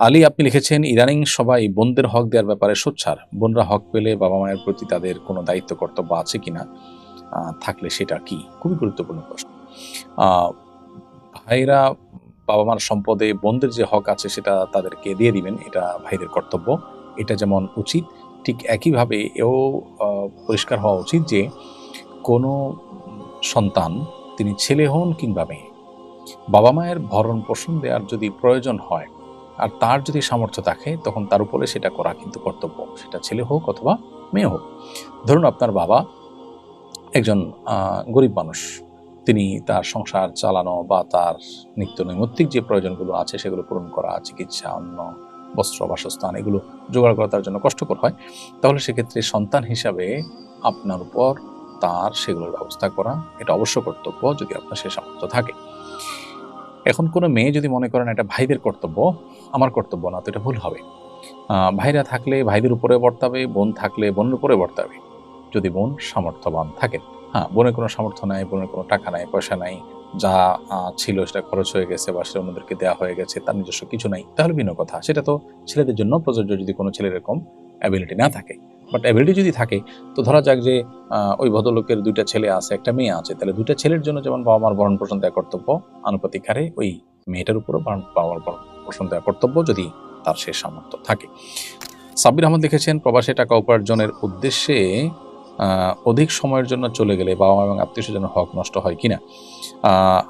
আলী আপনি লিখেছেন, ইদানিং সবাই বোনদের হক দেওয়ার ব্যাপারে সোচ্চার। বোনরা হক পেলে বাবা মায়ের প্রতি তাদের কোনো দায়িত্ব কর্তব্য আছে কিনা, থাকলে সেটা কি? খুবই গুরুত্বপূর্ণ প্রশ্ন। আহ, ভাইরা বাবা মার সম্পদে বোনদের যে হক আছে সেটা তাদেরকে দিয়ে দিবেন, এটা ভাইদের কর্তব্য। এটা যেমন উচিত, ঠিক একইভাবে এও পরিষ্কার হওয়া উচিত যে কোনো সন্তান, তিনি ছেলে হন কিংবা মেয়ে, বাবা মায়ের ভরণ পোষণ দেওয়ার যদি প্রয়োজন হয় আর তার যদি সামর্থ্য থাকে, তখন তার উপরে সেটা করা কিন্তু কর্তব্য, সেটা ছেলে হোক অথবা মেয়ে হোক। ধরুন আপনার বাবা একজন গরিব মানুষ, তিনি তার সংসার চালানো বা তার নিত্য নৈমিত্তিক যে প্রয়োজনগুলো আছে সেগুলো পূরণ করা, চিকিৎসা, অন্ন, বস্ত্র, বাসস্থান এগুলো জোগাড় করা তার জন্য কষ্টকর হয়, তাহলে সেক্ষেত্রে সন্তান হিসাবে আপনার উপর তার সেগুলোর ব্যবস্থা করা এটা অবশ্য কর্তব্য, যদি আপনার সে সামর্থ্য থাকে। এখন কোনো মেয়ে যদি মনে করেন এটা ভাইদের কর্তব্য, আমার কর্তব্য না, তো এটা ভুল হবে। ভাইরা থাকলে ভাইদের উপরে বর্তাবে, বোন থাকলে বোনের উপরে বর্তাবে, যদি বোন সামর্থ্যবান থাকেন। হ্যাঁ, বোনের কোনো সামর্থ্য নাই, বোনের কোনো টাকা নাই, পয়সা নাই, যা ছিল সেটা খরচ হয়ে গেছে বা সেটা অন্যদেরকে দেওয়া হয়ে গেছে, তার নিজস্ব কিছু নাই, তাহলে ভিন্ন কথা। সেটা তো ছেলেদের জন্য প্রযোজ্য, যদি কোনো ছেলের এরকম অ্যাবিলিটি না থাকে। বাট অ্যাবিলিটি যদি থাকে, তো ধরা যাক যে ওই ভদ্রলোকের 2টা ছেলে আছে, একটা মেয়ে আছে, তাহলে 2টা ছেলের জন্য যেমন বাবা মার ভরণ পোষণ দেওয়া কর্তব্য, আনুপাতিক হারে ওই মেয়েটার উপরও বাবা মার ভরণ পোষণ দেওয়া কর্তব্য, যদি তার সে সামর্থ্য থাকে। সাব্বির আহমদ লিখেছেন, প্রবাসে টাকা উপার্জনের উদ্দেশ্যে অধিক সময়ের জন্য চলে গেলে বাবা মা এবং আত্মীয় স্বজনের হক নষ্ট হয় কিনা।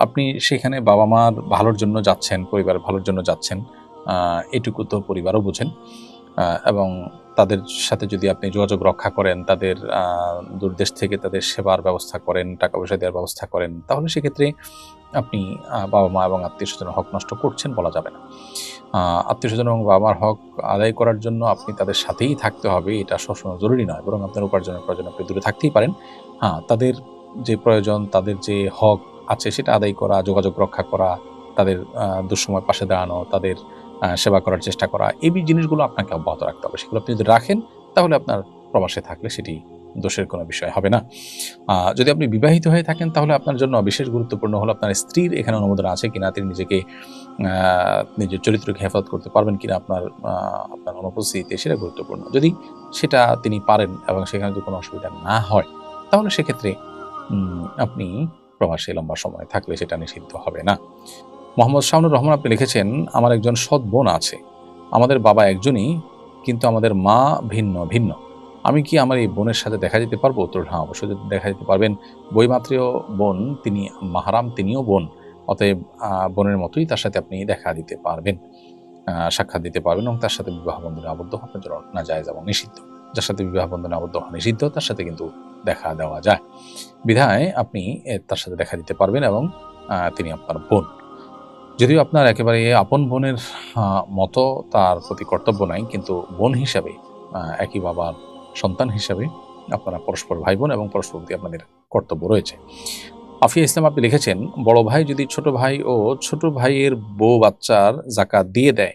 আপনি সেখানে বাবা মার ভালোর জন্য যাচ্ছেন, পরিবারের ভালোর জন্য যাচ্ছেন, এটুকু তো পরিবারও বুঝেন। এবং তাদের সাথে যদি আপনি যোগাযোগ রক্ষা করেন, তাদের দূরদেশ থেকে তাদের সেবার ব্যবস্থা করেন, টাকা পয়সা দেওয়ার ব্যবস্থা করেন, তাহলে সেক্ষেত্রে আপনি বাবা মা এবং আত্মীয় স্বজনের হক নষ্ট করছেন বলা যাবে না। আত্মীয় স্বজন এবং বাবা মার হক আদায় করার জন্য আপনি তাদের সাথেই থাকতে হবে, এটা সবসময় জরুরি নয়, বরং আপনার উপার্জনের প্রয়োজন আপনি দূরে থাকতেই পারেন। তাদের যে প্রয়োজন, তাদের যে হক আছে সেটা আদায় করা, যোগাযোগ রক্ষা করা, তাদের দুঃসময় পাশে দাঁড়ানো, তাদের সেবা করার চেষ্টা করা, এই জিনিসগুলো আপনাকে অব্যাহত রাখতে হবে। সেগুলো আপনি যদি রাখেন, তাহলে আপনার প্রবাসে থাকলে সেটি দোষের কোনো বিষয় হবে না। যদি আপনি বিবাহিত হয়ে থাকেন, তাহলে আপনার জন্য বিশেষ গুরুত্বপূর্ণ হলো আপনার স্ত্রীর এখানে অনুমোদন আছে কিনা, তিনি নিজেকে নিজের চরিত্রকে হেফাজত করতে পারবেন কিনা আপনার আপনার অনুপস্থিতিতে, সেটা গুরুত্বপূর্ণ। যদি সেটা তিনি পারেন এবং সেখানে যদি কোনো অসুবিধা না হয়, তাহলে সেক্ষেত্রে আপনি প্রবাসে লম্বা সময় থাকলে সেটা নিষিদ্ধ হবে না। মোহাম্মদ শাহুনুর রহমান আপনি লিখেছেন, আমার একজন সৎ বোন আছে, আমাদের বাবা একজনই, কিন্তু আমাদের মা ভিন্ন ভিন্ন। আমি কি আমার এই বোনের সাথে দেখা যেতে পারবো? উত্তর, হ্যাঁ, অবশ্যই দেখা যেতে পারবেন। বইমাত্রীয় বোন, তিনি মাহারাম, তিনিও বোন, অতএব বোনের মতোই তার সাথে আপনি দেখা দিতে পারবেন, সাক্ষাৎ দিতে পারবেন এবং তার সাথে বিবাহ বন্ধনে আবদ্ধ হওয়া আপনার জন্য নাজায়েজ এবং নিষিদ্ধ। যার সাথে বিবাহ বন্ধনে আবদ্ধ হওয়া নিষিদ্ধ, তার সাথে কিন্তু দেখা দেওয়া যায়। বিধায় আপনি তার সাথে দেখা দিতে পারবেন এবং তিনি আপনার বোন। যদিও আপনার একেবারে আপন বোনের মতো তার প্রতি কর্তব্য নাই, কিন্তু বোন হিসাবে, একই বাবার সন্তান হিসাবে আপনারা পরস্পর ভাই বোন এবং পরস্পর প্রতি আপনাদের কর্তব্য রয়েছে। আফিয়া ইসলাম আপনি লিখেছেন, বড় ভাই যদি ছোট ভাই ও ছোট ভাইয়ের বউ বাচ্চার জাকাত দিয়ে দেয়,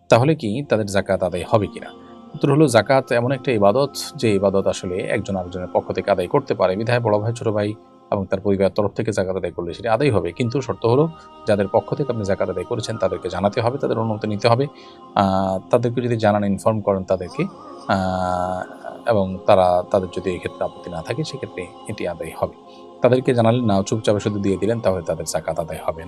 তাহলে কি তাদের জাকাত আদায় হবে কিনা? উত্তর হলো, জাকাত এমন একটা ইবাদত, যে ইবাদত আসলে একজন আরেকজনের পক্ষ থেকে আদায় করতে পারে, বিধায় বড় ভাই ছোট ভাই এবং তার পরিবারের তরফ থেকে জাকাত আদায় করলে সেটা আদায় হবে। কিন্তু শর্ত হলো, যাদের পক্ষ থেকে আপনি জাকাত আদায় করেছেন তাদেরকে জানাতে হবে, তাদের অনুমতি নিতে হবে। তাদেরকে যদি জানান, ইনফর্ম করেন তাদেরকে, এবং তাদের যদি এই ক্ষেত্রে আপত্তি না থাকে, সেক্ষেত্রে এটি আদায় হবে। তাদেরকে জানালেন না, চুপচাপে শুধু দিয়ে দিলেন, তাহলে তাদের জাকাত আদায় হবে না।